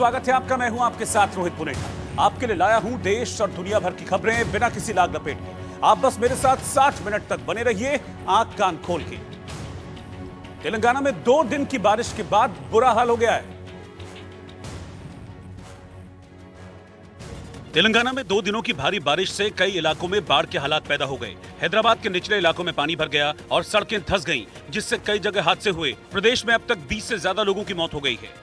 स्वागत है आपका। मैं हूं आपके साथ रोहित पुनेठा। आपके लिए लाया हूं देश और दुनिया भर की खबरें बिना किसी लाग लपेट के। आप बस मेरे साथ 60 मिनट तक बने रहिए आंख कान खोल के। तेलंगाना में 2 दिन की बारिश के बाद बुरा हाल हो गया है। तेलंगाना में 2 दिनों की भारी बारिश से कई इलाकों में बाढ़ के हालात पैदा हो गए। हैदराबाद के निचले इलाकों में पानी भर गया और सड़कें धंस गईं, जिससे कई जगह हादसे हुए। प्रदेश में अब तक 20 से ज्यादा लोगों की मौत हो गई है।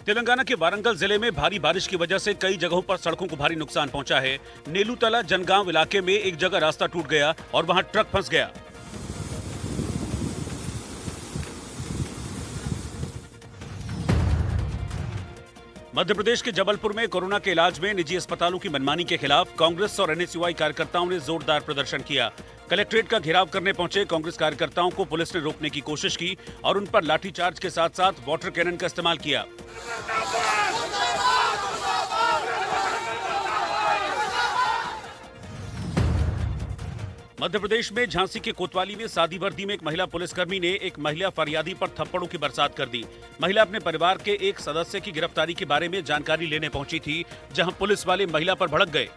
तेलंगाना के वारंगल जिले में भारी बारिश की वजह से कई जगहों पर सड़कों को भारी नुकसान पहुंचा है। नेलूतला जनगांव इलाके में एक जगह रास्ता टूट गया और वहां ट्रक फंस गया। मध्य प्रदेश के जबलपुर में कोरोना के इलाज में निजी अस्पतालों की मनमानी के खिलाफ कांग्रेस और एनएसयूआई कार्यकर्ताओं ने जोरदार प्रदर्शन किया। कलेक्ट्रेट का घेराव करने पहुंचे कांग्रेस कार्यकर्ताओं को पुलिस ने रोकने की कोशिश की और उन पर लाठीचार्ज के साथ साथ वाटर कैनन का इस्तेमाल किया। मध्य प्रदेश में झांसी के कोतवाली में सादी वर्दी में एक महिला पुलिसकर्मी ने एक महिला फरियादी पर थप्पड़ों की बरसात कर दी। महिला अपने परिवार के एक सदस्य की गिरफ्तारी के बारे में जानकारी लेने पहुंची थी, जहां पुलिस वाले महिला पर भड़क गए।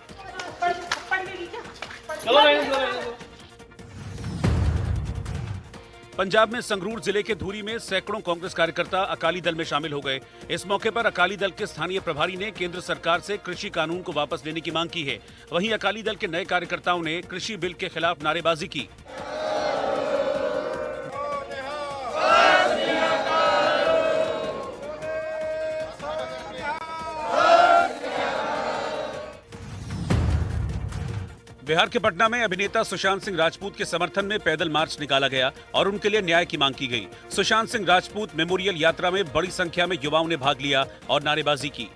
पंजाब में संगरूर जिले के धूरी में सैकड़ों कांग्रेस कार्यकर्ता अकाली दल में शामिल हो गए। इस मौके पर अकाली दल के स्थानीय प्रभारी ने केंद्र सरकार से कृषि कानून को वापस लेने की मांग की है। वहीं अकाली दल के नए कार्यकर्ताओं ने कृषि बिल के खिलाफ नारेबाजी की। बिहार के पटना में अभिनेता सुशांत सिंह राजपूत के समर्थन में पैदल मार्च निकाला गया और उनके लिए न्याय की मांग की गई। सुशांत सिंह राजपूत मेमोरियल यात्रा में बड़ी संख्या में युवाओं ने भाग लिया और नारेबाजी की।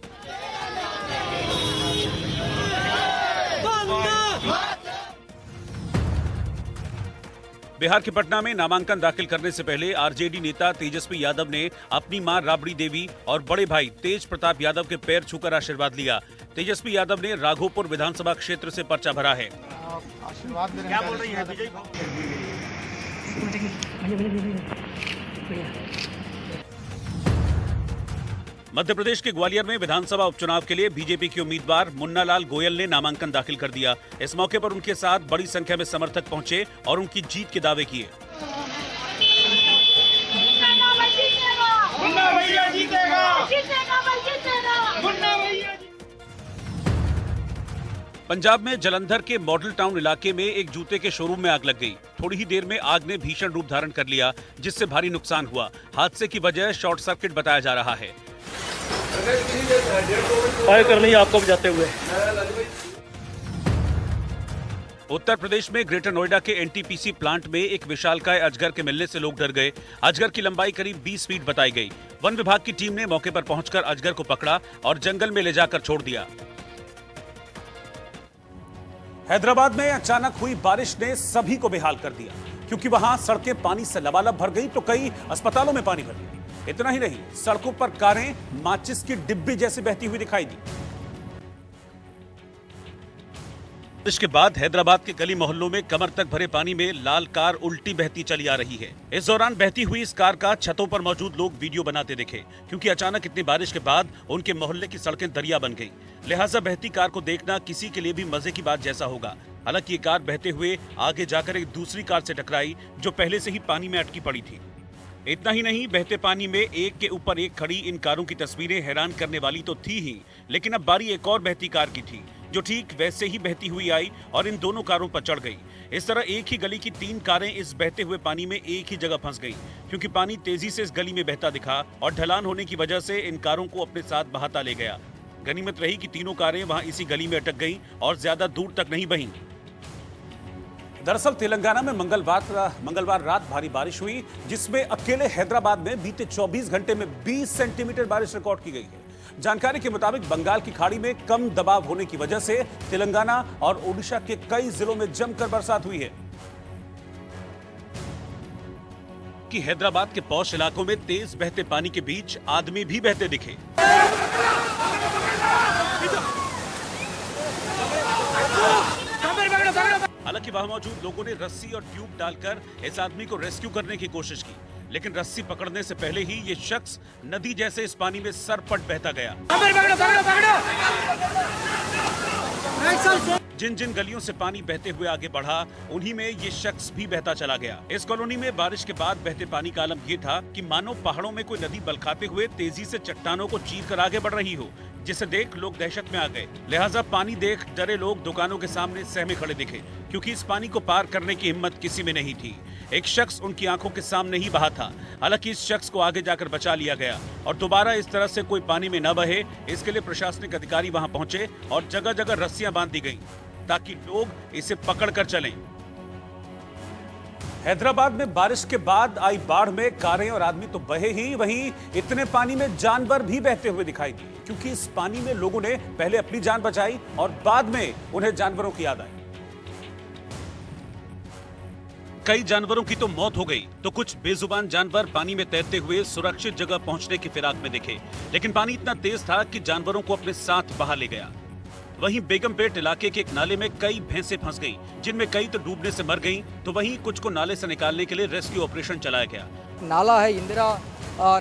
बिहार के पटना में नामांकन दाखिल करने से पहले आरजेडी नेता तेजस्वी यादव ने अपनी मां राबड़ी देवी और बड़े भाई तेज प्रताप यादव के पैर छूकर आशीर्वाद लिया। तेजस्वी यादव ने राघोपुर विधानसभा क्षेत्र से पर्चा भरा है। आशीर्वाद क्या बोल रही है विजय? मध्य प्रदेश के ग्वालियर में विधानसभा उपचुनाव के लिए बीजेपी के उम्मीदवार मुन्ना लाल गोयल ने नामांकन दाखिल कर दिया। इस मौके पर उनके साथ बड़ी संख्या में समर्थक पहुंचे और उनकी जीत के दावे किए। पंजाब में जलंधर के मॉडल टाउन इलाके में एक जूते के शोरूम में आग लग गई। थोड़ी ही देर में आग ने भीषण रूप धारण कर लिया, जिससे भारी नुकसान हुआ। हादसे की वजह शॉर्ट सर्किट बताया जा रहा है। फायर कर रही आपको बजाते हुए। उत्तर प्रदेश में ग्रेटर नोएडा के एनटीपीसी प्लांट में एक विशालकाय अजगर के मिलने से लोग डर गए। अजगर की लंबाई करीब 20 फीट बताई गई। वन विभाग की टीम ने मौके पर पहुंचकर अजगर को पकड़ा और जंगल में ले जाकर छोड़ दिया। हैदराबाद में अचानक हुई बारिश ने सभी को बेहाल कर दिया, क्योंकि वहां सड़कें पानी से लबालब भर गई तो कई अस्पतालों में पानी भर गया। इतना ही नहीं, सड़कों पर कारें माचिस की डिब्बी जैसी बहती हुई दिखाई दी। इसके बाद हैदराबाद के गली मोहल्लों में कमर तक भरे पानी में लाल कार उल्टी बहती चली आ रही है। इस दौरान बहती हुई इस कार का छतों पर मौजूद लोग वीडियो बनाते दिखे, क्योंकि अचानक इतनी बारिश के बाद उनके मोहल्ले की सड़कें दरिया बन गई। लिहाजा बहती कार को देखना किसी के लिए भी मजे की बात जैसा होगा। हालांकि ये कार बहते हुए आगे जाकर एक दूसरी कार से टकराई, जो पहले से ही पानी में अटकी पड़ी थी। इतना ही नहीं, बहते पानी में एक के ऊपर एक खड़ी इन कारों की तस्वीरें हैरान करने वाली तो थी ही, लेकिन अब बारी एक और बहती कार की थी, जो ठीक वैसे ही बहती हुई आई और इन दोनों कारों पर चढ़ गई। इस तरह एक ही गली की 3 कारें इस बहते हुए पानी में एक ही जगह फंस गईं, क्योंकि पानी तेजी से इस गली में बहता दिखा और ढलान होने की वजह से इन कारों को अपने साथ बहाता ले गया। गनीमत रही कि तीनों कारें वहां इसी गली में अटक गईं और ज्यादा दूर तक नहीं बहीं। दरअसल तेलंगाना में मंगलवार रात भारी बारिश हुई, जिसमें अकेले हैदराबाद में बीते 24 घंटे में 20 सेंटीमीटर बारिश रिकॉर्ड की गई है। जानकारी के मुताबिक बंगाल की खाड़ी में कम दबाव होने की वजह से तेलंगाना और ओडिशा के कई जिलों में जमकर बरसात हुई है। कि हैदराबाद के पौष इलाकों में तेज बहते पानी के बीच आदमी भी बहते दिखे। हालांकि वहां मौजूद लोगों ने रस्सी और ट्यूब डालकर इस आदमी को रेस्क्यू करने की कोशिश की, लेकिन रस्सी पकड़ने से पहले ही ये शख्स नदी जैसे इस पानी में सरपट बहता गया। जिन जिन गलियों से पानी बहते हुए आगे बढ़ा, उन्हीं में ये शख्स भी बहता चला गया। इस कॉलोनी में बारिश के बाद बहते पानी का आलम ये था कि मानो पहाड़ों में कोई नदी बलखाते हुए तेजी से चट्टानों को चीर कर आगे बढ़ रही हो, जिसे देख लोग दहशत में आ गए। लिहाजा पानी देख डरे लोग दुकानों के सामने सहमे खड़े दिखे, क्योंकि इस पानी को पार करने की हिम्मत किसी में नहीं थी। एक शख्स उनकी आंखों के सामने ही बहा था। हालांकि इस शख्स को आगे जाकर बचा लिया गया और दोबारा इस तरह से कोई पानी में न बहे, इसके लिए प्रशासनिक अधिकारी वहां पहुंचे और जगह जगह रस्सियां बांध दी गईं, ताकि लोग इसे पकड़कर चलें। हैदराबाद में बारिश के बाद आई बाढ़ में कारें और आदमी तो बहे ही, वहीं इतने पानी में जानवर भी बहते हुए दिखाई दिए, क्योंकि इस पानी में लोगों ने पहले अपनी जान बचाई और बाद में उन्हें जानवरों की याद आई। कई जानवरों की तो मौत हो गई, तो कुछ बेजुबान जानवर पानी में तैरते हुए सुरक्षित जगह पहुंचने की फिराक में दिखे, लेकिन पानी इतना तेज था कि जानवरों को अपने साथ बहा ले गया। वहीं बेगमपेट इलाके के एक नाले में कई भैंसें फंस गईं, जिनमें कई तो डूबने से मर गईं, तो वहीं कुछ को नाले से निकालने के लिए रेस्क्यू ऑपरेशन चलाया गया। नाला है इंदिरा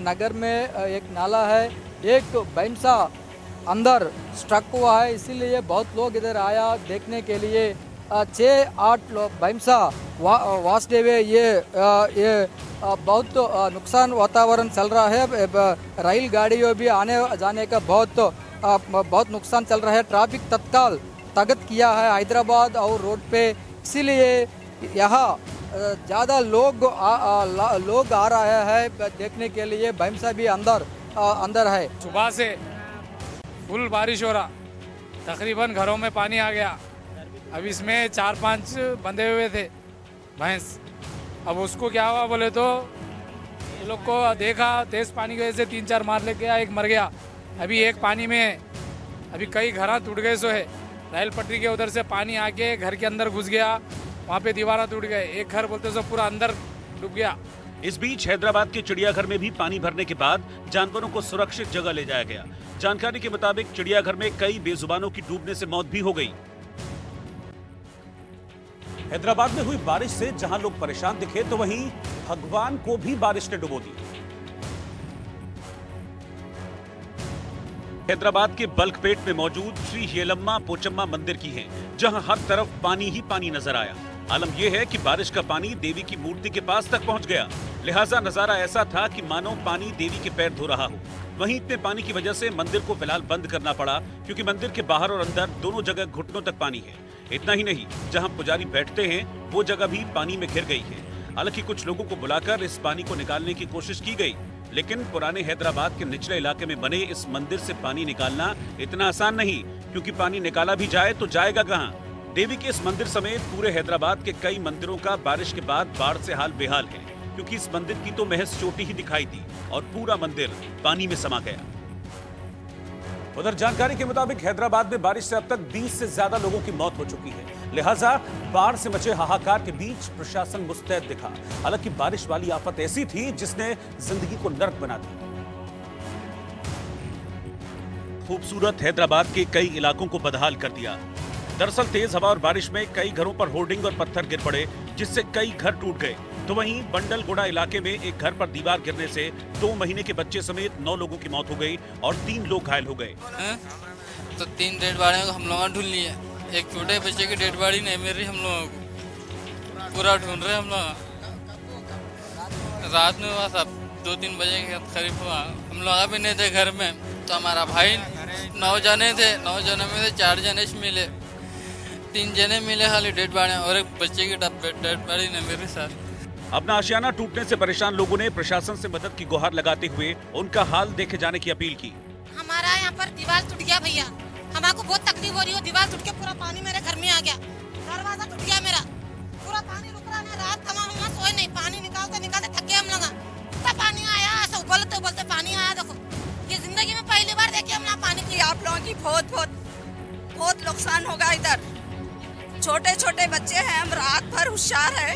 नगर में, एक नाला है, एक भैंसा अंदर स्ट्रक हुआ है, इसीलिए बहुत लोग इधर आया देखने के लिए। 6-8 भैंसा वास्ते हुए ये बहुत नुकसान वातावरण चल रहा है। रेल गाड़ियों भी आने जाने का बहुत नुकसान चल रहा है। ट्रैफिक तत्काल स्थगित किया है हैदराबाद और रोड पे, इसीलिए यहाँ ज़्यादा लोग आ रहे हैं देखने के लिए। भैंसा भी अंदर है। सुबह से फुल बारिश हो रहा, तकरीबन घरों में पानी आ गया। अब इसमें 4-5 बंधे हुए थे भैंस। अब उसको क्या हुआ बोले तो ये लोग को देखा तेज पानी की वजह से 3-4 मार ले गया, एक मर गया। अभी एक पानी में है, अभी कई घर टूट गए। सो है रेल पटरी के उधर से पानी आके घर के अंदर घुस गया, वहाँ पे दीवारा टूट गए। एक घर बोलते सो पूरा अंदर डूब गया। इस बीच हैदराबाद के चिड़ियाघर में भी पानी भरने के बाद जानवरों को सुरक्षित जगह ले जाया गया। जानकारी के मुताबिक चिड़ियाघर में कई बेजुबानों की डूबने से मौत भी हो गई। हैदराबाद में हुई बारिश से जहां लोग परेशान दिखे, तो वहीं भगवान को भी बारिश ने डुबो दिया। हैदराबाद के बल्कपेट में मौजूद श्री येलम्मा पोचम्मा मंदिर की है, जहां हर तरफ पानी ही पानी नजर आया। आलम यह है कि बारिश का पानी देवी की मूर्ति के पास तक पहुंच गया, लिहाजा नजारा ऐसा था कि मानो पानी देवी के पैर धो रहा हो। वहीं इतने पानी की वजह से मंदिर को फिलहाल बंद करना पड़ा, क्योंकि मंदिर के बाहर और अंदर दोनों जगह घुटनों तक पानी है। इतना ही नहीं, जहां पुजारी बैठते हैं वो जगह भी पानी में घिर गई है। हालांकि कुछ लोगों को बुलाकर इस पानी को निकालने की कोशिश की गई, लेकिन पुराने हैदराबाद के निचले इलाके में बने इस मंदिर से पानी निकालना इतना आसान नहीं, क्योंकि पानी निकाला भी जाए तो जाएगा कहां। देवी के इस मंदिर समेत पूरे हैदराबाद के कई मंदिरों का बारिश के बाद बाढ़ से हाल बेहाल है, क्योंकि इस मंदिर की तो महज चोटी ही दिखाई दी और पूरा मंदिर पानी में समा गया। उधर जानकारी के मुताबिक हैदराबाद में बारिश से अब तक 20 से ज्यादा लोगों की मौत हो चुकी है, लिहाजा बाढ़ से मचे हाहाकार के बीच प्रशासन मुस्तैद दिखा। हालांकि बारिश वाली आफत ऐसी थी जिसने जिंदगी को नर्क बना दिया। खूबसूरत हैदराबाद के कई इलाकों को बदहाल कर दिया। दरअसल तेज हवा और बारिश में कई घरों पर होर्डिंग और पत्थर गिर पड़े, जिससे कई घर टूट गए। तो वहीं बंडलगुड़ा इलाके में एक घर पर दीवार गिरने से 2 महीने के बच्चे समेत 9 लोगों की मौत हो गई और 3 लोग घायल हो गए। तो 3 डेड बॉडी को हम लोग ढूंढ लिए। एक छोटे बच्चे की डेड बॉडी नहीं मिल रही, हम लोगों को पूरा ढूंढ रहे हम लोग। रात में हुआ सब 2-3 बजे के करीब हुआ। हम लोग अभी नहीं थे घर में, तो हमारा भाई 9 जने थे। 9 जने में से 4 जने मिले, 3 जने मिले खाली डेड बॉडी, और एक बच्चे की डेड बॉडी नहीं मिल रही सर। अपना आशियाना टूटने से परेशान लोगों ने प्रशासन से मदद की गुहार लगाते हुए उनका हाल देखे जाने की अपील की। हमारा यहाँ पर दीवार टूट गया भैया, हमारे को बहुत तकलीफ हो रही है। दीवार टूट के पूरा पानी मेरे घर में आ गया, दरवाजा टूट गया मेरा, पूरा पानी रुक रहा है। रात का हम सोए नहीं, पानी निकालते थक गए हम लोग। तब पानी आया, ऐसा उबलते पानी आया। देखो ये जिंदगी में पहली बार देखे हम पानी की। आप लोगों की बहुत नुकसान होगा। इधर छोटे छोटे बच्चे हैं, हम रात भर होशियार है।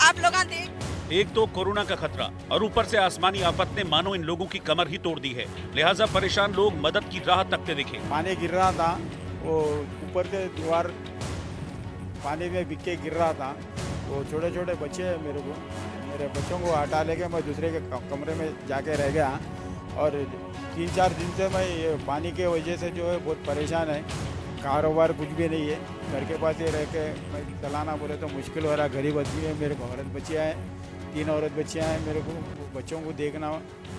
आप लोग देख, एक तो कोरोना का खतरा और ऊपर से आसमानी आफत ने मानो इन लोगों की कमर ही तोड़ दी है, लिहाजा परेशान लोग मदद की राह तकते दिखे। पानी गिर रहा था, वो ऊपर से दीवार पानी में बिक के गिर रहा था। वो छोटे छोटे बच्चे हैं मेरे बच्चों को हटा लेके मैं दूसरे के कमरे में जाके रह गया। और 3-4 दिन से मैं ये पानी के वजह से जो है बहुत परेशान है। कारोबार कुछ भी नहीं है, घर के पास ये रह के मैं चलाना बोले तो मुश्किल हो रहा। गरीब आदमी है, मेरे को औरत बच्चियाँ हैं, 3 औरत बच्चियाँ हैं। मेरे को बच्चों को देखना,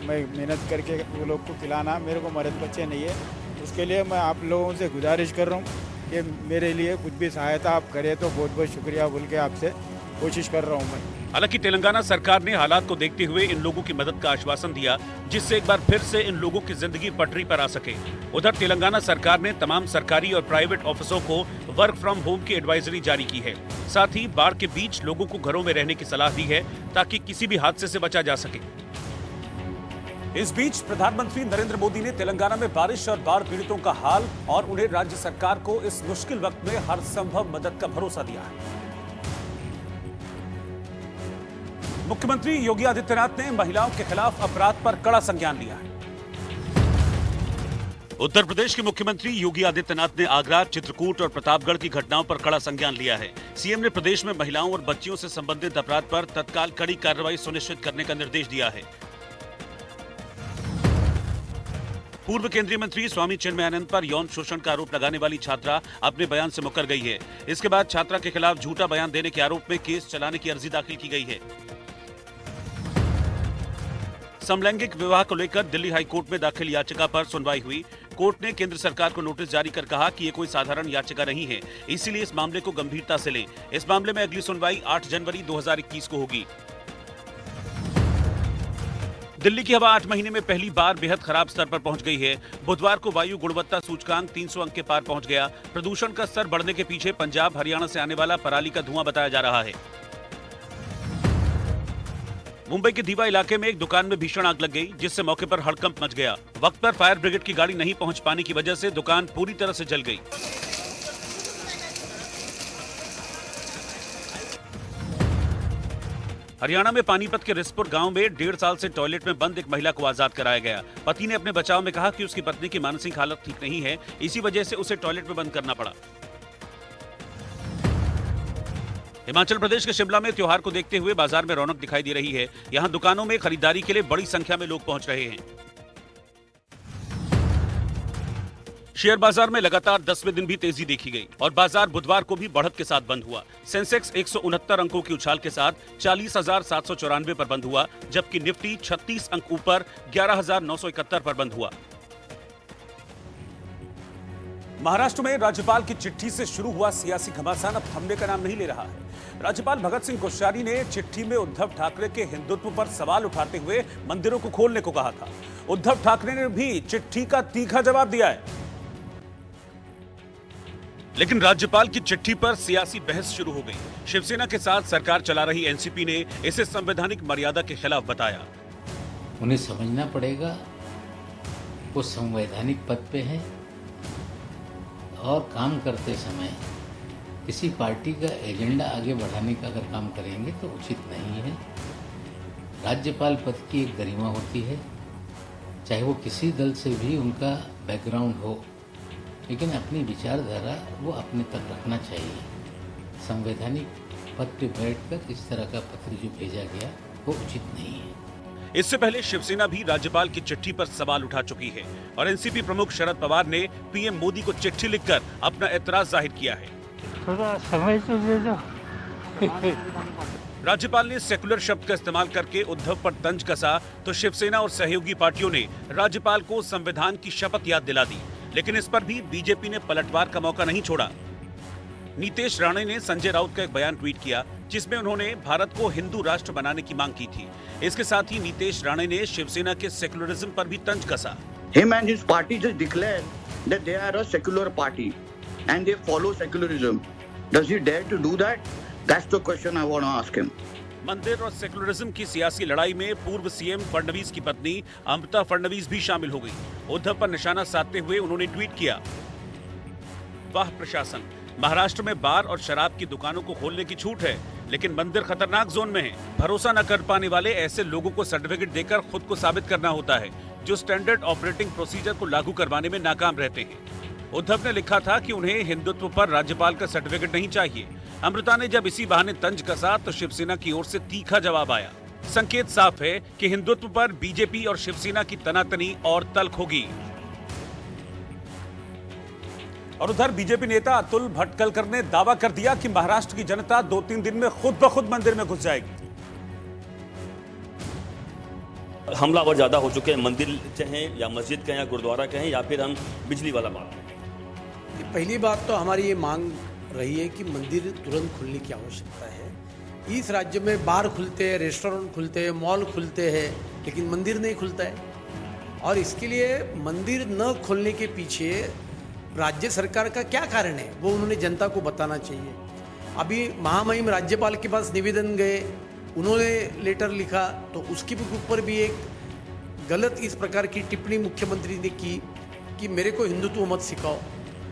मैं मेहनत करके वो लोग को खिलाना, मेरे को मर्द बच्चे नहीं है। उसके लिए मैं आप लोगों से गुजारिश कर रहा हूँ कि मेरे लिए कुछ भी सहायता आप करें तो बहुत बहुत शुक्रिया बोल के आपसे कोशिश कर रहा हूँ मैं। हालांकि तेलंगाना सरकार ने हालात को देखते हुए इन लोगों की मदद का आश्वासन दिया, जिससे एक बार फिर से इन लोगों की जिंदगी पटरी पर आ सके। उधर तेलंगाना सरकार ने तमाम सरकारी और प्राइवेट ऑफिसों को वर्क फ्रॉम होम की एडवाइजरी जारी की है। साथ ही बाढ़ के बीच लोगों को घरों में रहने की सलाह दी है ताकि किसी भी हादसे से बचा जा सके। इस बीच प्रधानमंत्री नरेंद्र मोदी ने तेलंगाना में बारिश और बाढ़ पीड़ितों का हाल और उन्हें राज्य सरकार को इस मुश्किल वक्त में हर संभव मदद का भरोसा दिया है। मुख्यमंत्री योगी आदित्यनाथ ने महिलाओं के खिलाफ अपराध पर कड़ा संज्ञान लिया है। उत्तर प्रदेश के मुख्यमंत्री योगी आदित्यनाथ ने आगरा, चित्रकूट और प्रतापगढ़ की घटनाओं पर कड़ा संज्ञान लिया है। सीएम ने प्रदेश में महिलाओं और बच्चियों से संबंधित अपराध पर तत्काल कड़ी कार्रवाई सुनिश्चित करने का निर्देश दिया है। पूर्व केंद्रीय मंत्री स्वामी चिन्मयानंद पर यौन शोषण का आरोप लगाने वाली छात्रा अपने बयान से मुकर गई है। इसके बाद छात्रा के खिलाफ झूठा बयान देने के आरोप में केस चलाने की अर्जी दाखिल की गई है। समलैंगिक विवाह को लेकर दिल्ली हाईकोर्ट में दाखिल याचिका पर सुनवाई हुई। कोर्ट ने केंद्र सरकार को नोटिस जारी कर कहा कि ये कोई साधारण याचिका नहीं है, इसीलिए इस मामले को गंभीरता से लें। इस मामले में अगली सुनवाई 8 जनवरी 2021 को होगी। दिल्ली की हवा 8 महीने में पहली बार बेहद खराब स्तर पर पहुंच गई है। बुधवार को वायु गुणवत्ता सूचकांक 300 अंक के पार पहुंच गया। प्रदूषण का स्तर बढ़ने के पीछे पंजाब, हरियाणा से आने वाला पराली का धुआं बताया जा रहा है। मुंबई के दीवा इलाके में एक दुकान में भीषण आग लग गई, जिससे मौके पर हड़कंप मच गया। वक्त पर फायर ब्रिगेड की गाड़ी नहीं पहुंच पाने की वजह से दुकान पूरी तरह से जल गई। हरियाणा में पानीपत के रिसपुर गांव में 1.5 साल से टॉयलेट में बंद एक महिला को आजाद कराया गया। पति ने अपने बचाव में कहा कि उसकी पत्नी की मानसिक हालत ठीक नहीं है, इसी वजह से उसे टॉयलेट में बंद करना पड़ा। हिमाचल प्रदेश के शिमला में त्योहार को देखते हुए बाजार में रौनक दिखाई दे रही है। यहां दुकानों में खरीदारी के लिए बड़ी संख्या में लोग पहुंच रहे हैं। शेयर बाजार में लगातार 10वें दिन भी तेजी देखी गई और बाजार बुधवार को भी बढ़त के साथ बंद हुआ। सेंसेक्स 169 अंकों की उछाल के साथ 40,794 पर बंद हुआ, जबकि निफ्टी 36 अंक ऊपर 11,971 पर बंद हुआ। महाराष्ट्र में राज्यपाल की चिट्ठी से शुरू हुआ सियासी घमासान अब थमने का नाम नहीं ले रहा है। राज्यपाल भगत सिंह कोश्यारी ने चिट्ठी में उद्धव ठाकरे के हिंदुत्व पर सवाल उठाते हुए मंदिरों को खोलने को कहा था। उद्धव ठाकरे ने भी चिट्ठी का तीखा जवाब दिया है, लेकिन राज्यपाल की चिट्ठी पर सियासी बहस शुरू हो गई। शिवसेना के साथ सरकार चला रही एनसीपी ने इसे संवैधानिक मर्यादा के खिलाफ बताया। उन्हें समझना पड़ेगा वो संवैधानिक पद पे है और काम करते समय किसी पार्टी का एजेंडा आगे बढ़ाने का अगर काम करेंगे तो उचित नहीं है। राज्यपाल पद की एक गरिमा होती है, चाहे वो किसी दल से भी उनका बैकग्राउंड हो, लेकिन अपनी विचारधारा वो अपने तक रखना चाहिए। संवैधानिक पद पे बैठकर इस तरह का पत्र जो भेजा गया वो उचित नहीं है। इससे पहले शिवसेना भी राज्यपाल की चिट्ठी पर सवाल उठा चुकी है और एनसीपी प्रमुख शरद पवार ने पीएम मोदी को चिट्ठी लिखकर अपना एतराज जाहिर किया है। थोड़ा समय तो दे दो। राज्यपाल ने सेकुलर शब्द का इस्तेमाल करके उद्धव पर तंज कसा तो शिवसेना और सहयोगी पार्टियों ने राज्यपाल को संविधान की शपथ याद दिला दी, लेकिन इस पर भी बीजेपी ने पलटवार का मौका नहीं छोड़ा। नीतीश राणे ने संजय राउत का एक बयान ट्वीट किया, जिसमें उन्होंने भारत को हिंदू राष्ट्र बनाने की मांग की थी। इसके साथ ही नीतीश राणे ने शिवसेना के सेकुलरिज्म पर भी तंज कसा। Him and his party just declared that they are a secular party and they follow secularism. Does he dare to do that? That's the question I want to ask him. मंदिर और secularism की सियासी लड़ाई में पूर्व CM Fadnavis की पत्नी अमृता फडणवीस भी शामिल हो गई। उद्धव पर निशाना साधते हुए उन्होंने ट्वीट किया, वाह प्रशासन, महाराष्ट्र में बार और शराब की दुकानों को खोलने की छूट है, लेकिन मंदिर खतरनाक जोन में है। भरोसा न कर पाने वाले ऐसे लोगों को सर्टिफिकेट देकर खुद को साबित करना होता है, जो स्टैंडर्ड ऑपरेटिंग प्रोसीजर को लागू करवाने में नाकाम रहते हैं। उद्धव ने लिखा था कि उन्हें हिंदुत्व पर राज्यपाल का सर्टिफिकेट नहीं चाहिए। अमृता ने जब इसी बहाने तंज कसा तो शिवसेना की ओर से तीखा जवाब आया। संकेत साफ है कि हिंदुत्व पर बीजेपी और शिवसेना की तनातनी और तल्ख होगी। और उधर बीजेपी नेता अतुल भटकलकर ने दावा कर दिया कि महाराष्ट्र की जनता 2-3 दिन में खुद ब खुद मंदिर में घुस जाएगी। हमलावर ज्यादा हो चुके हैं, मंदिर चाहे या मस्जिद कहें या गुरुद्वारा कहें या फिर हम बिजली वाला बात। पहली बात तो हमारी ये मांग रही है कि मंदिर तुरंत खुलने की आवश्यकता है। इस राज्य में बार खुलते हैं, रेस्टोरेंट खुलते हैं, मॉल खुलते हैं, लेकिन मंदिर नहीं खुलता है। और इसके लिए मंदिर न खोलने के पीछे राज्य सरकार का क्या कारण है वो उन्होंने जनता को बताना चाहिए। अभी महामहिम राज्यपाल के पास निवेदन गए, उन्होंने लेटर लिखा, तो उसके ऊपर भी एक गलत इस प्रकार की टिप्पणी मुख्यमंत्री ने की कि मेरे को हिंदुत्व मत सिखाओ।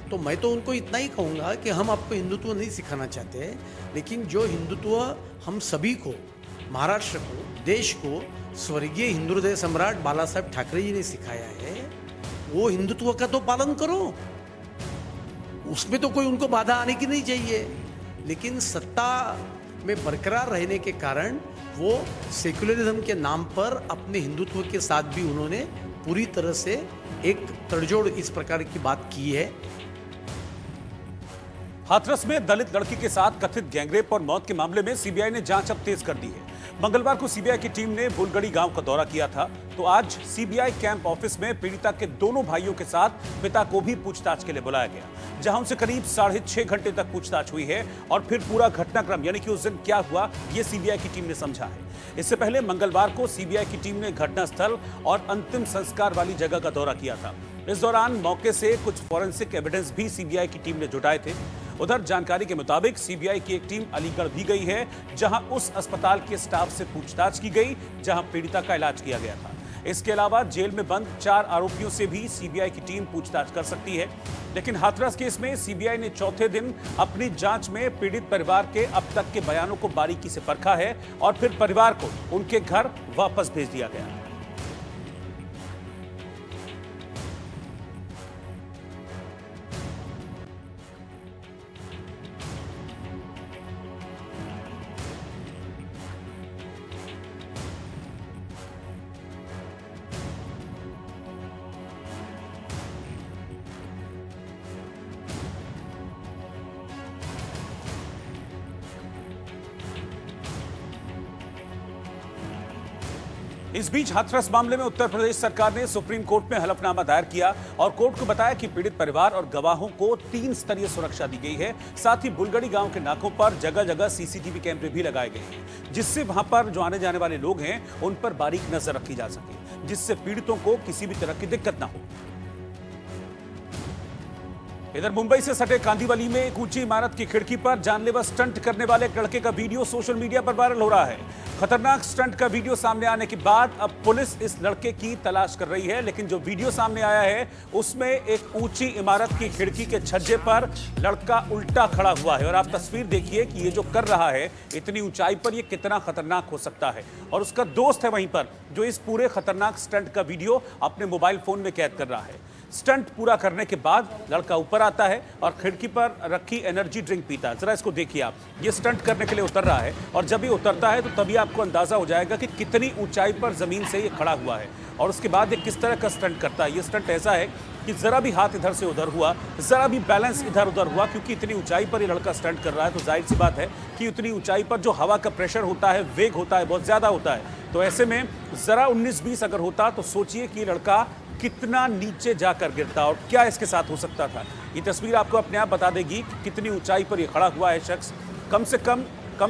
तो मैं तो उनको इतना ही कहूँगा कि हम आपको हिंदुत्व नहीं सिखाना चाहते हैं, लेकिन जो हिंदुत्व हम सभी को, महाराष्ट्र को, देश को स्वर्गीय हिंदू हृदय सम्राट बाला साहेब ठाकरे जी ने सिखाया है, वो हिंदुत्व का तो पालन करो, उसमें तो कोई उनको बाधा आने की नहीं चाहिए। लेकिन सत्ता में बरकरार रहने के कारण वो सेक्युलरिज्म के नाम पर अपने हिंदुत्व के साथ भी उन्होंने पूरी तरह से एक तड़जोड़ इस प्रकार की बात की है। हाथरस में दलित लड़की के साथ कथित गैंगरेप और मौत के मामले में सीबीआई ने जांच अब तेज कर दी है। मंगलवार को सीबीआई की टीम ने बुलगड़ी गांव का दौरा किया था, तो आज सीबीआई कैंप ऑफिस में पीड़िता के दोनों भाइयों के साथ पिता को भी पूछताछ के लिए बुलाया गया, जहां उनसे करीब 6.5 घंटे तक पूछताछ हुई है और फिर पूरा घटनाक्रम यानी कि उस दिन क्या हुआ ये सीबीआई की टीम ने समझा है। इससे पहले मंगलवार को सीबीआई की टीम ने घटनास्थल और अंतिम संस्कार वाली जगह का दौरा किया था। इस दौरान मौके से कुछ फॉरेंसिक एविडेंस भी सीबीआई की टीम ने जुटाए थे। उधर जानकारी के मुताबिक सीबीआई की एक टीम अलीगढ़ भी गई है, जहां उस अस्पताल के स्टाफ से पूछताछ की गई जहां पीड़िता का इलाज किया गया था। इसके अलावा जेल में बंद 4 आरोपियों से भी सीबीआई की टीम पूछताछ कर सकती है। लेकिन हाथरस केस में सीबीआई ने चौथे दिन अपनी जांच में पीड़ित परिवार के अब तक के बयानों को बारीकी से परखा है और फिर परिवार को उनके घर वापस भेज दिया गया। इस बीच हाथरस मामले में उत्तर प्रदेश सरकार ने सुप्रीम कोर्ट में हलफनामा दायर किया और कोर्ट को बताया कि पीड़ित परिवार और गवाहों को 3 स्तरीय सुरक्षा दी गई है। साथ ही बुलगड़ी गांव के नाकों पर जगह जगह सीसीटीवी कैमरे भी लगाए गए हैं, जिससे वहां पर जो आने जाने वाले लोग हैं उन पर बारीक नजर रखी जा सके, जिससे पीड़ितों को किसी भी तरह की दिक्कत ना हो। इधर मुंबई से सटे कांदीवली में एक ऊंची इमारत की खिड़की पर जानलेवा स्टंट करने वाले एक लड़के का वीडियो सोशल मीडिया पर वायरल हो रहा है। खतरनाक स्टंट का वीडियो सामने आने के बाद अब पुलिस इस लड़के की तलाश कर रही है, लेकिन जो वीडियो सामने आया है उसमें एक ऊंची इमारत की खिड़की के छज्जे पर लड़का उल्टा खड़ा हुआ है। और आप तस्वीर देखिए कि ये जो कर रहा है इतनी ऊंचाई पर ये कितना खतरनाक हो सकता है। और उसका दोस्त है वहीं पर जो इस पूरे खतरनाक स्टंट का वीडियो अपने मोबाइल फोन में कैद कर रहा है। स्टंट पूरा करने के बाद लड़का ऊपर आता है और खिड़की पर रखी एनर्जी ड्रिंक पीता है। जरा इसको देखिए आप, ये स्टंट करने के लिए उतर रहा है और जब ये उतरता है तो तभी आपको अंदाजा हो जाएगा कि कितनी ऊंचाई पर जमीन से ये खड़ा हुआ है और उसके बाद ये किस तरह का स्टंट करता है। ये स्टंट ऐसा है कि जरा भी हाथ इधर से उधर हुआ, जरा भी बैलेंस इधर उधर हुआ, क्योंकि इतनी ऊंचाई पर ये लड़का स्टंट कर रहा है तो जाहिर सी बात है कि उतनी ऊंचाई पर जो हवा का प्रेशर होता है, वेग होता है, बहुत ज्यादा होता है। तो ऐसे में जरा 19-20 अगर होता तो सोचिए कि लड़का कितना नीचे जाकर गिरता और क्या इसके साथ हो सकता था। ये तस्वीर आपको अपने आप बता देगी कि कितनी ऊंचाई पर ये खड़ा हुआ है शख्स। कम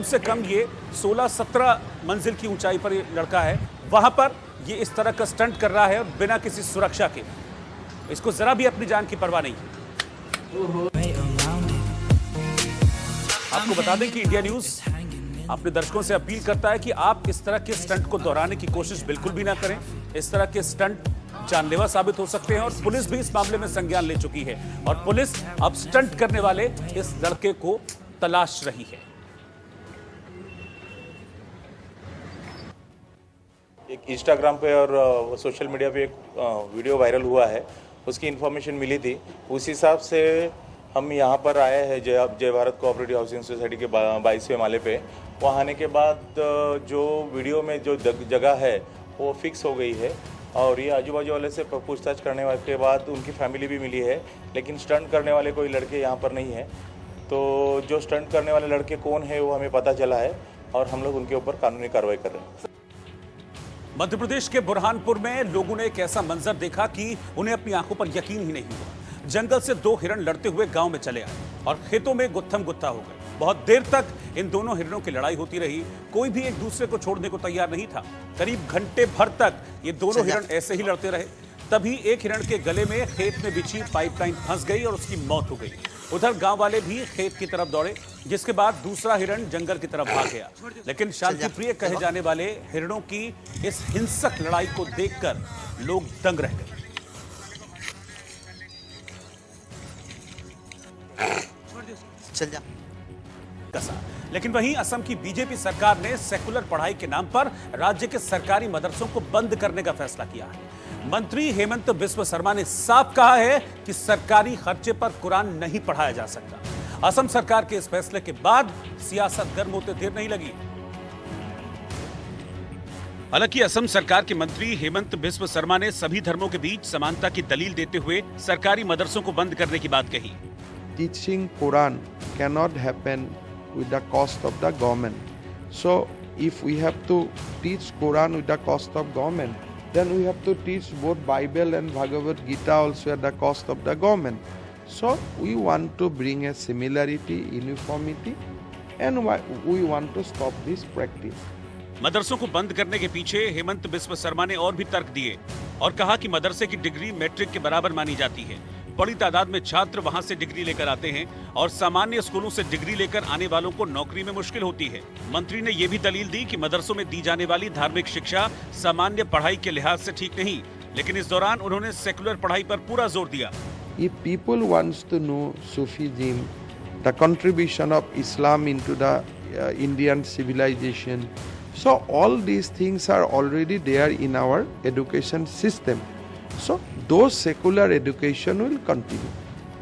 से कम ये 16-17 मंजिल की ऊंचाई पर ये लड़का है, वहां पर ये इस तरह का स्टंट कर रहा है बिना किसी सुरक्षा के। इसको जरा भी अपनी जान की परवाह नहीं। आपको बता दें कि इंडिया न्यूज अपने दर्शकों से अपील करता है कि आप इस तरह के स्टंट को दोहराने की कोशिश बिल्कुल भी ना करें। इस तरह के स्टंट जानलेवा साबित हो सकते हैं और पुलिस भी इस मामले में संज्ञान ले चुकी है और पुलिस अब स्टंट करने वाले इस लड़के को तलाश रही है। एक इंस्टाग्राम पे और सोशल मीडिया पे एक वीडियो वायरल हुआ है, उसकी इन्फॉर्मेशन मिली थी। उस हिसाब से हम यहाँ पर आए हैं जय भारत कोऑपरेटिव हाउसिंग सोसाइटी के 22वें माले पे। वहाँ आने के बाद जो वीडियो में जो जगह है वो फिक्स हो गई है और ये आजू बाजू वाले से पूछताछ करने के बाद उनकी फैमिली भी मिली है, लेकिन स्टंट करने वाले कोई लड़के यहाँ पर नहीं है। तो जो स्टंट करने वाले लड़के कौन है वो हमें पता चला है और हम लोग उनके ऊपर कानूनी कार्रवाई कर रहे हैं। मध्य प्रदेश के बुरहानपुर में लोगों ने एक ऐसा मंजर देखा कि उन्हें अपनी आंखों पर यकीन ही नहीं हुआ। जंगल से 2 हिरण लड़ते हुए गांव में चले आए और खेतों में गुत्थम गुत्था हो गए। बहुत देर तक इन दोनों हिरणों की लड़ाई होती रही, कोई भी एक दूसरे को छोड़ने को तैयार नहीं था। करीब घंटे भर तक ये दोनों हिरण ऐसे ही लड़ते रहे। तभी एक हिरण के गले में खेत में बिछी पाइपलाइन फंस गई और उसकी मौत हो गई। उधर गांव वाले भी खेत की तरफ दौड़े, जिसके बाद दूसरा हिरण जंगल की तरफ भाग गया। लेकिन शांतिप्रिय कहे जाने वाले हिरणों की इस हिंसक लड़ाई को देखकर लोग दंग रह गए। चल जा। लेकिन वहीं असम की बीजेपी सरकार ने सेकुलर पढ़ाई के नाम पर राज्य के सरकारी मदरसों को बंद करने का फैसला किया है। मंत्री हेमंत बिस्व शर्मा ने साफ कहा है कि सरकारी खर्चे पर कुरान नहीं पढ़ाया जा सकता। असम सरकार के इस फैसले के बाद सियासत गर्म होते देर नहीं लगी। हालांकि असम सरकार के मंत्री हेमंत बिस्व शर्मा ने सभी धर्मों के बीच समानता की दलील देते हुए सरकारी मदरसों को बंद करने की बात कही। Teaching Quran cannot happen with the cost of the government. So if we have to teach Quran with the cost of government, then we have to teach both Bible and Bhagavad Gita also at the cost of the government. So we want to bring a similarity, uniformity, and we want to stop this practice. मदरसों को बंद करने के पीछे हेमंत बिस्व शर्मा ने और भी तर्क दिए और कहा कि मदरसे की डिग्री मैट्रिक के बराबर मानी जाती है। बड़ी तादाद में छात्र वहां से डिग्री लेकर आते हैं और सामान्य स्कूलों से डिग्री लेकर आने वालों को नौकरी में मुश्किल होती है। मंत्री ने यह भी दलील दी कि मदरसों में दी जाने वाली धार्मिक शिक्षा सामान्य पढ़ाई के लिहाज से ठीक नहीं, लेकिन इस दौरान उन्होंने सेकुलर पढ़ाई पर पूरा जोर दिया। If people wants to know Sufism, the contribution of Islam into the Indian civilization, so all these things are already there in our education system. So those secular education will continue.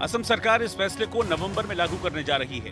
Assam सरकार इस फैसले को नवंबर में लागू करने जा रही है।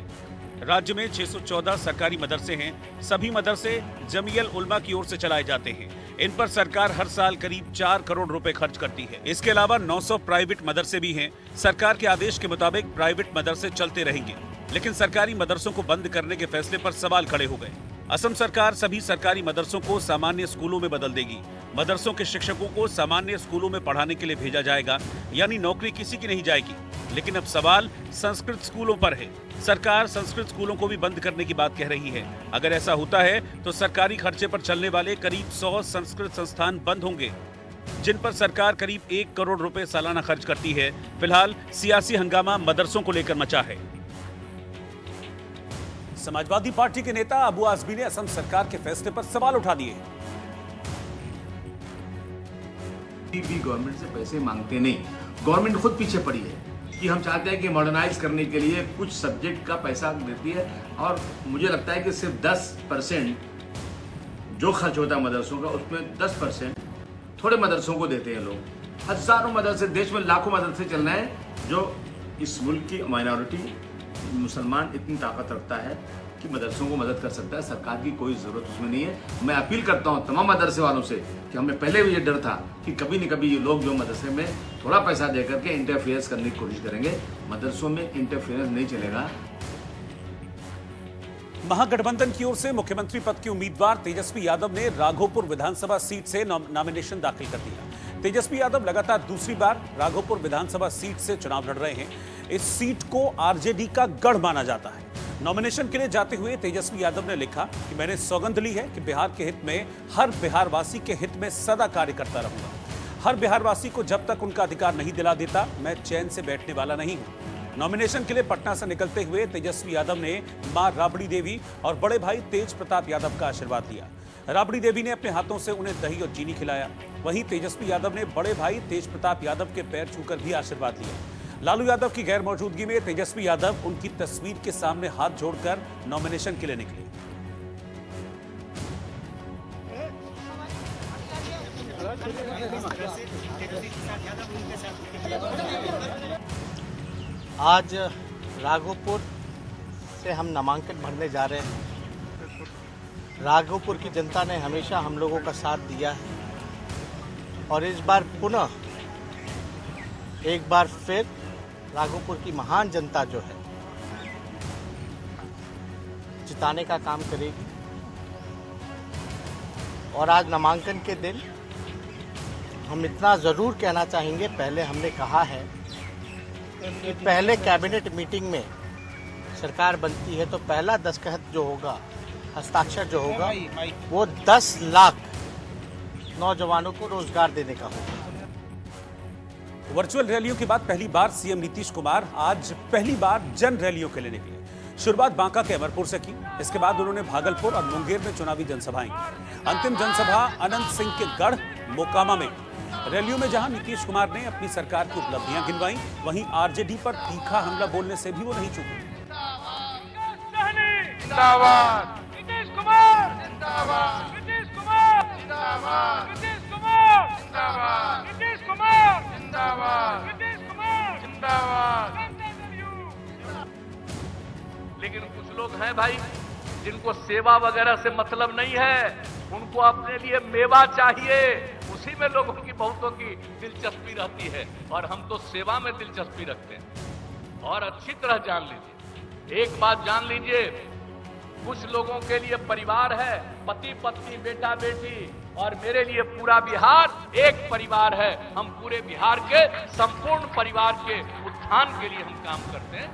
राज्य में 614 सरकारी मदरसे हैं। सभी मदरसे जमीयत उलमा की ओर से चलाए जाते हैं। इन पर सरकार हर साल करीब 4 करोड़ रुपए खर्च करती है। इसके अलावा 900 प्राइवेट मदरसे भी हैं। सरकार के आदेश के मुताबिक प्राइवेट मदरसे चलते रहेंगे, लेकिन सरकारी मदरसों को बंद करने के फैसले पर सवाल खड़े हो गए। असम सरकार सभी सरकारी मदरसों को सामान्य स्कूलों में बदल देगी। मदरसों के शिक्षकों को सामान्य स्कूलों में पढ़ाने के लिए भेजा जाएगा, यानी नौकरी किसी की नहीं जाएगी। लेकिन अब सवाल संस्कृत स्कूलों पर है। सरकार संस्कृत स्कूलों को भी बंद करने की बात कह रही है। अगर ऐसा होता है तो सरकारी खर्चे पर चलने वाले करीब 100 संस्कृत संस्थान बंद होंगे, जिन पर सरकार करीब 1 करोड़ रुपए सालाना खर्च करती है। फिलहाल सियासी हंगामा मदरसों को लेकर मचा है। समाजवादी पार्टी के नेता अबू आजमी ने असम सरकार के फैसले पर सवाल उठा दिए। भी गवर्नमेंट से पैसे मांगते नहीं, गवर्नमेंट खुद पीछे पड़ी है कि हम चाहते हैं कि मॉडर्नाइज करने के लिए कुछ सब्जेक्ट का पैसा देती है और मुझे लगता है कि सिर्फ 10% जो खर्च होता है मदरसों का, उसमें 10% थोड़े मदरसों को देते हैं लोग। हजारों मदरसे, देश में लाखों मदरसे चल रहे हैं। जो इस मुल्क की माइनॉरिटी मुसलमान इतनी ताकत रखता है कि मदरसों को मदद कर सकता है। सरकार की कोई ज़रूरत उसमें नहीं है। मैं अपील करता हूं तमाम मदरसे वालों से कि हमें पहले भी ये डर था कि कभी न कभी ये लोग जो मदरसे में थोड़ा पैसा दे करके इंटरफेरेंस करने की कोशिश करेंगे। मदरसों में इंटरफेरेंस नहीं चलेगा। महागठबंधन की ओर से मुख्यमंत्री पद के उम्मीदवार तेजस्वी यादव ने राघोपुर विधानसभा सीट से नॉमिनेशन दाखिल कर दिया। तेजस्वी यादव लगातार दूसरी बार राघोपुर विधानसभा सीट से चुनाव लड़ रहे हैं। इस सीट को आरजेडी का गढ़ माना जाता है। नॉमिनेशन के लिए जाते हुए तेजस्वी यादव ने लिखा कि मैंने सौगंध ली है कि बिहार के हित में, हर बिहारवासी के हित में सदा कार्य करता रहूंगा। हर बिहारवासी को जब तक उनका अधिकार नहीं दिला देता, मैं चैन से बैठने वाला नहीं हूं। नॉमिनेशन के लिए पटना से निकलते हुए तेजस्वी यादव ने मां राबड़ी देवी और बड़े भाई तेज प्रताप यादव का आशीर्वाद लिया। राबड़ी देवी ने अपने हाथों से उन्हें दही और चीनी खिलाया। वहीं तेजस्वी यादव ने बड़े भाई तेज प्रताप यादव के पैर छूकर भी आशीर्वाद लिया। लालू यादव की गैर मौजूदगी में तेजस्वी यादव उनकी तस्वीर के सामने हाथ जोड़कर नॉमिनेशन के लिए निकले। आज राघोपुर से हम नामांकन भरने जा रहे हैं। राघोपुर की जनता ने हमेशा हम लोगों का साथ दिया है और इस बार पुनः एक बार फिर राघोपुर की महान जनता जो है जिताने का काम करेगी। और आज नामांकन के दिन हम इतना ज़रूर कहना चाहेंगे, पहले हमने कहा है कि पहले कैबिनेट मीटिंग में सरकार बनती है तो पहला दस्तखत जो होगा, हस्ताक्षर जो होगा, वो 10 लाख नौजवानों को रोजगार देने का होगा। वर्चुअल रैलियों के बाद पहली बार सीएम नीतीश कुमार आज पहली बार जन रैलियों के लिए निकले। शुरुआत बांका के अमरपुर से की, इसके बाद उन्होंने भागलपुर और मुंगेर में चुनावी जनसभाएं की। अंतिम जनसभा अनंत सिंह के गढ़ मोकामा में। रैलियों में जहां नीतीश कुमार ने अपनी सरकार की उपलब्धियां गिनवाई, वहीं आरजेडी पर तीखा हमला बोलने से भी वो नहीं चूके। लेकिन कुछ लोग हैं भाई जिनको सेवा वगैरह से मतलब नहीं है, उनको अपने लिए मेवा चाहिए, उसी में लोगों की बहुतों की दिलचस्पी रहती है और हम तो सेवा में दिलचस्पी रखते हैं। और अच्छी तरह जान लीजिए, एक बात जान लीजिए, कुछ लोगों के लिए परिवार है, पति पत्नी बेटा बेटी, और मेरे लिए पूरा बिहार एक परिवार है। हम पूरे बिहार के संपूर्ण परिवार के उत्थान के लिए हम काम करते हैं।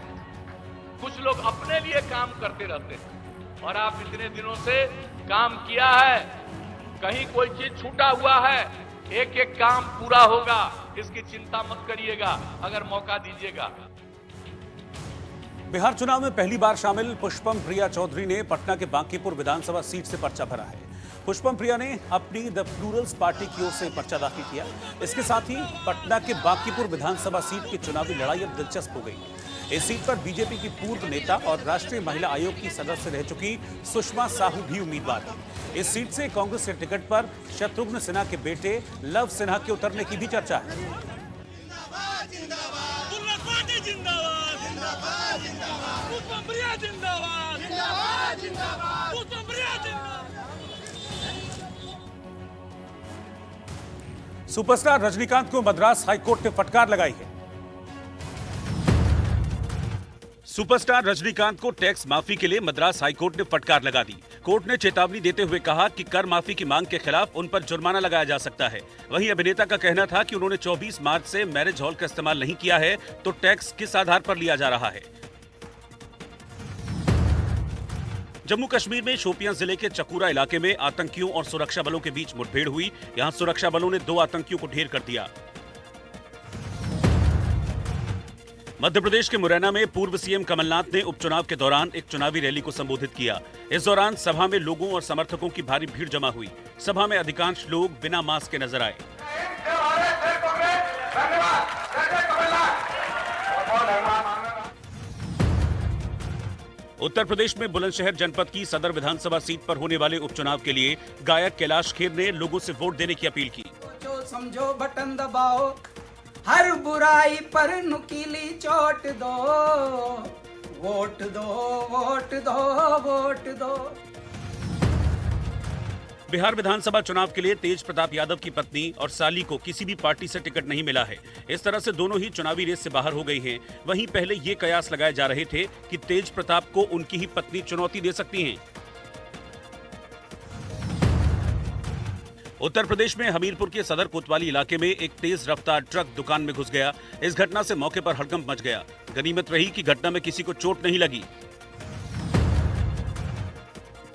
कुछ लोग अपने लिए काम करते रहते हैं और आप इतने दिनों से काम किया है, कहीं कोई चीज छूटा हुआ है, एक एक काम पूरा होगा, इसकी चिंता मत करिएगा अगर मौका दीजिएगा। बिहार चुनाव में पहली बार शामिल पुष्पम प्रिया चौधरी ने पटना के बांकीपुर विधानसभा सीट से पर्चा भरा है। पुष्पम प्रिया ने अपनी द प्लूरल्स पार्टी की ओर से पर्चा दाखिल किया। इसके साथ ही पटना के बांकीपुर विधानसभा सीट की चुनावी लड़ाई अब दिलचस्प हो गई। इस सीट पर बीजेपी की पूर्व नेता और राष्ट्रीय महिला आयोग की सदस्य रह चुकी सुषमा साहू भी उम्मीदवार है। इस सीट से कांग्रेस के टिकट पर शत्रुघ्न सिन्हा के बेटे लव सिन्हा के उतरने की भी चर्चा है। सुपरस्टार रजनीकांत को मद्रास हाईकोर्ट ने फटकार लगाई है। सुपरस्टार रजनीकांत को टैक्स माफी के लिए मद्रास हाईकोर्ट ने फटकार लगा दी। कोर्ट ने चेतावनी देते हुए कहा कि कर माफी की मांग के खिलाफ उन पर जुर्माना लगाया जा सकता है। वहीं अभिनेता का कहना था कि उन्होंने 24 मार्च से मैरिज हॉल का इस्तेमाल नहीं किया है, तो टैक्स किस आधार पर लिया जा रहा है। जम्मू कश्मीर में शोपियां जिले के चकूरा इलाके में आतंकियों और सुरक्षा बलों के बीच मुठभेड़ हुई। यहां सुरक्षा बलों ने 2 आतंकियों को ढेर कर दिया। मध्य प्रदेश के मुरैना में पूर्व सीएम कमलनाथ ने उपचुनाव के दौरान एक चुनावी रैली को संबोधित किया। इस दौरान सभा में लोगों और समर्थकों की भारी भीड़ जमा हुई। सभा में अधिकांश लोग बिना मास्क के नजर आए। उत्तर प्रदेश में बुलंदशहर जनपद की सदर विधानसभा सीट पर होने वाले उपचुनाव के लिए गायक कैलाश खेर ने लोगों से वोट देने की अपील की। जो समझो बटन दबाओ, हर बुराई पर नुकीली चोट दो, वोट दो, वोट दो, वोट दो। बिहार विधानसभा चुनाव के लिए तेज प्रताप यादव की पत्नी और साली को किसी भी पार्टी से टिकट नहीं मिला है। इस तरह से दोनों ही चुनावी रेस से बाहर हो गई हैं। वहीं पहले ये कयास लगाए जा रहे थे कि तेज प्रताप को उनकी ही पत्नी चुनौती दे सकती हैं। उत्तर प्रदेश में हमीरपुर के सदर कोतवाली इलाके में एक तेज रफ्तार ट्रक दुकान में घुस गया। इस घटना से मौके पर हड़कंप मच गया। गनीमत रही कि घटना में किसी को चोट नहीं लगी।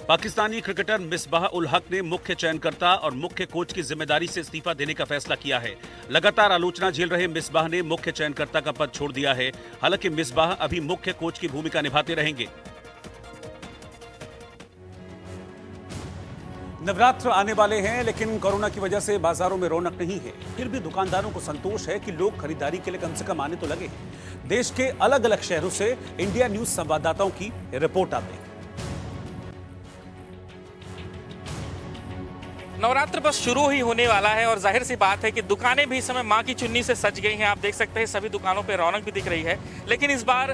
पाकिस्तानी क्रिकेटर मिसबाह उल हक ने मुख्य चयनकर्ता और मुख्य कोच की जिम्मेदारी से इस्तीफा देने का फैसला किया है। लगातार आलोचना झेल रहे मिसबाह ने मुख्य चयनकर्ता का पद छोड़ दिया है। हालांकि मिसबाह अभी मुख्य कोच की भूमिका निभाते रहेंगे। नवरात्र आने वाले हैं, लेकिन कोरोना की वजह से बाजारों में रौनक नहीं है। फिर भी दुकानदारों को संतोष है कि लोग खरीदारी के लिए कम से कम आने तो लगे हैं। देश के अलग अलग शहरों से इंडिया न्यूज संवाददाताओं की रिपोर्ट आप देखें। नवरात्र बस शुरू ही होने वाला है और जाहिर सी बात है कि दुकानें भी इस समय माँ की चुन्नी से सज गई हैं। आप देख सकते हैं सभी दुकानों पे रौनक भी दिख रही है। लेकिन इस बार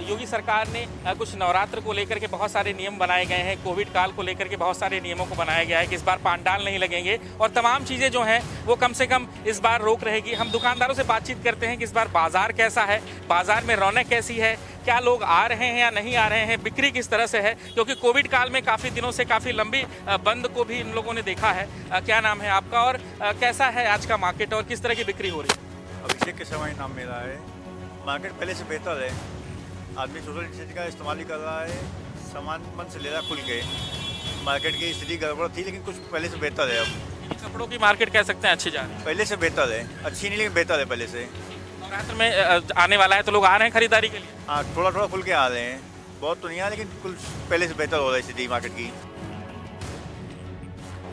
योगी सरकार ने कुछ नवरात्र को लेकर के बहुत सारे नियम बनाए गए हैं। कोविड काल को लेकर के बहुत सारे नियमों को बनाया गया है कि इस बार पंडाल नहीं लगेंगे और तमाम चीज़ें जो हैं वो कम से कम इस बार रोक रहेगी। हम दुकानदारों से बातचीत करते हैं कि इस बार बाजार कैसा है, बाजार में रौनक कैसी है, क्या लोग आ रहे हैं या नहीं आ रहे हैं, बिक्री किस तरह से है, क्योंकि कोविड काल में काफ़ी दिनों से काफ़ी लंबी बंद को भी इन लोगों ने देखा है। क्या नाम है आपका और कैसा है आज का मार्केट और किस तरह की बिक्री हो रही है? अभिषेक के समय नाम मेरा है। मार्केट पहले से बेहतर है, आदमी सोशल डिस्टेंस का इस्तेमाल ही कर रहा है, सामान मन से ले रहा खुल के। मार्केट की स्थिति गड़बड़ थी लेकिन कुछ पहले से बेहतर है। अब कपड़ों की मार्केट कह सकते हैं अच्छी जा रही है, पहले से बेहतर है, अच्छी नहीं लेकिन बेहतर है पहले से। नवरात्र में आने वाला है तो लोग आ रहे हैं खरीदारी के लिए? हाँ, थोड़ा थोड़ा खुल के आ रहे हैं, बहुत तो नहीं आ लेकिन कुछ पहले से बेहतर हो रहा है स्थिति मार्केट की।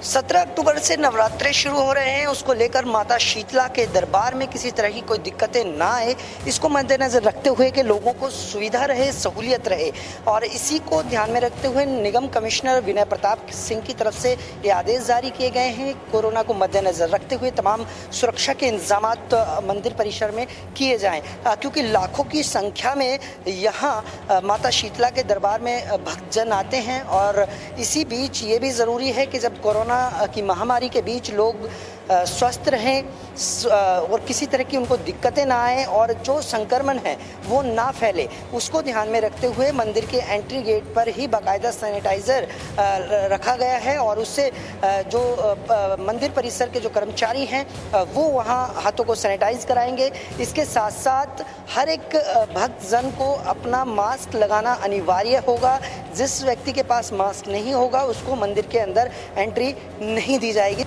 17 अक्टूबर से नवरात्रे शुरू हो रहे हैं, उसको लेकर माता शीतला के दरबार में किसी तरह की कोई दिक्कतें ना आए, इसको मद्देनजर रखते हुए कि लोगों को सुविधा रहे, सहूलियत रहे, और इसी को ध्यान में रखते हुए निगम कमिश्नर विनय प्रताप सिंह की तरफ से ये आदेश जारी किए गए हैं। कोरोना को मद्देनजर रखते हुए तमाम सुरक्षा के इंतजाम मंदिर परिसर में किए जाएँ, क्योंकि लाखों की संख्या में यहाँ माता शीतला के दरबार में भक्तजन आते हैं। और इसी बीच ये भी ज़रूरी है कि जब कोरोना की महामारी के बीच लोग स्वस्थ रहें और किसी तरह की उनको दिक्कतें ना आए और जो संक्रमण है वो ना फैले, उसको ध्यान में रखते हुए मंदिर के एंट्री गेट पर ही बाकायदा सैनिटाइज़र रखा गया है और उससे जो मंदिर परिसर के जो कर्मचारी हैं वो वहाँ हाथों को सैनिटाइज कराएंगे। इसके साथ साथ हर एक भक्तजन को अपना मास्क लगाना अनिवार्य होगा। जिस व्यक्ति के पास मास्क नहीं होगा उसको मंदिर के अंदर एंट्री नहीं दी जाएगी।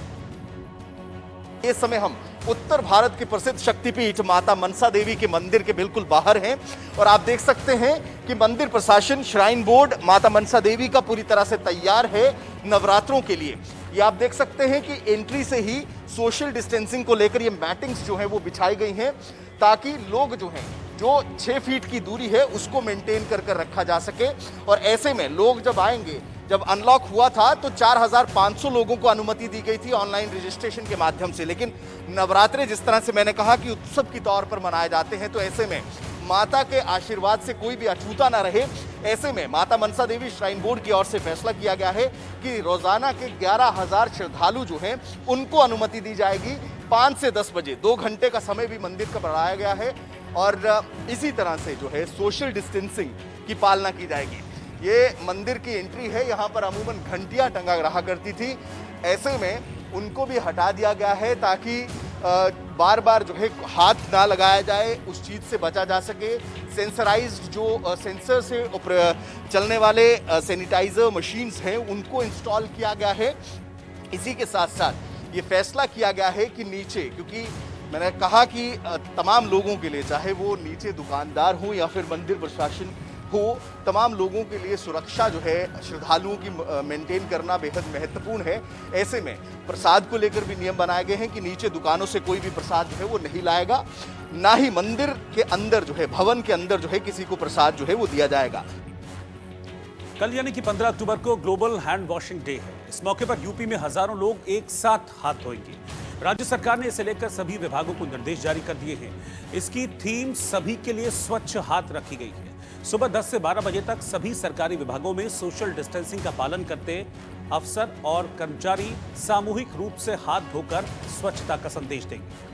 इस समय हम उत्तर भारत के प्रसिद्ध शक्तिपीठ माता मनसा देवी के मंदिर के बिल्कुल बाहर हैं और आप देख सकते हैं कि मंदिर प्रशासन, श्राइन बोर्ड माता मनसा देवी का पूरी तरह से तैयार है नवरात्रों के लिए। ये आप देख सकते हैं कि एंट्री से ही सोशल डिस्टेंसिंग को लेकर ये मैटिंग्स जो हैं वो बिछाई गई हैं ताकि लोग जो हैं जो 6 फीट की दूरी है उसको मेंटेन कर रखा जा सके। और ऐसे में लोग जब आएंगे, जब अनलॉक हुआ था तो 4500 लोगों को अनुमति दी गई थी ऑनलाइन रजिस्ट्रेशन के माध्यम से, लेकिन नवरात्रे जिस तरह से मैंने कहा कि उत्सव के तौर पर मनाए जाते हैं तो ऐसे में माता के आशीर्वाद से कोई भी अछूता ना रहे, ऐसे में माता मनसा देवी श्राइन बोर्ड की ओर से फैसला किया गया है कि रोजाना के 11,000 श्रद्धालु जो हैं उनको अनुमति दी जाएगी 5 से 10 बजे। 2 घंटे का समय भी मंदिर का बढ़ाया गया है और इसी तरह से जो है सोशल डिस्टेंसिंग की पालना की जाएगी। ये मंदिर की एंट्री है, यहाँ पर अमूमन घंटियां टंगा रहा करती थी, ऐसे में उनको भी हटा दिया गया है ताकि बार बार जो है हाथ ना लगाया जाए, उस चीज़ से बचा जा सके। सेंसराइज्ड जो सेंसर से चलने वाले सैनिटाइजर मशीन्स हैं उनको इंस्टॉल किया गया है। इसी के साथ साथ ये फैसला किया गया है कि नीचे, क्योंकि मैंने कहा कि तमाम लोगों के लिए, चाहे वो नीचे दुकानदार हों या फिर मंदिर प्रशासन हो, तमाम लोगों के लिए सुरक्षा जो है श्रद्धालुओं की मेंटेन करना बेहद महत्वपूर्ण है। ऐसे में प्रसाद को लेकर भी नियम बनाए गए हैं कि नीचे दुकानों से कोई भी प्रसाद जो है वो नहीं लाएगा, ना ही मंदिर के अंदर जो है, भवन के अंदर जो है किसी को प्रसाद जो है वो दिया जाएगा। कल यानी कि 15 अक्टूबर को ग्लोबल हैंड वॉशिंग डे है। इस मौके पर यूपी में हजारों लोग एक साथ हाथ धोएंगे। राज्य सरकार ने इसे लेकर सभी विभागों को निर्देश जारी कर दिए हैं। इसकी थीम सभी के लिए स्वच्छ हाथ रखी गई है। सुबह 10 से 12 बजे तक सभी सरकारी विभागों में सोशल डिस्टेंसिंग का पालन करते अफसर और कर्मचारी सामूहिक रूप से हाथ धोकर स्वच्छता का संदेश देंगे।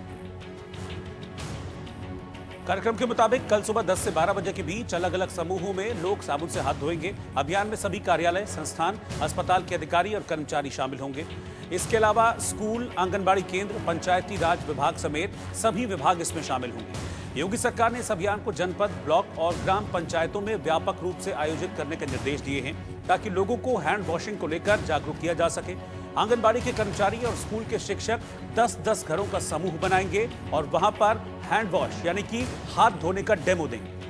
कार्यक्रम के मुताबिक कल सुबह 10 से 12 बजे के बीच अलग अलग समूहों में लोग साबुन से हाथ धोएंगे। अभियान में सभी कार्यालय, संस्थान, अस्पताल के अधिकारी और कर्मचारी शामिल होंगे। इसके अलावा स्कूल, आंगनबाड़ी केंद्र, पंचायती राज विभाग समेत सभी विभाग इसमें शामिल होंगे। योगी सरकार ने इस अभियान को जनपद, ब्लॉक और ग्राम पंचायतों में व्यापक रूप से आयोजित करने के निर्देश दिए हैं ताकि लोगों को हैंड वॉशिंग को लेकर जागरूक किया जा सके। आंगनबाड़ी के कर्मचारी और स्कूल के शिक्षक 10-10 घरों का समूह बनाएंगे और वहां पर हैंड वॉश यानी कि हाथ धोने का डेमो देंगे।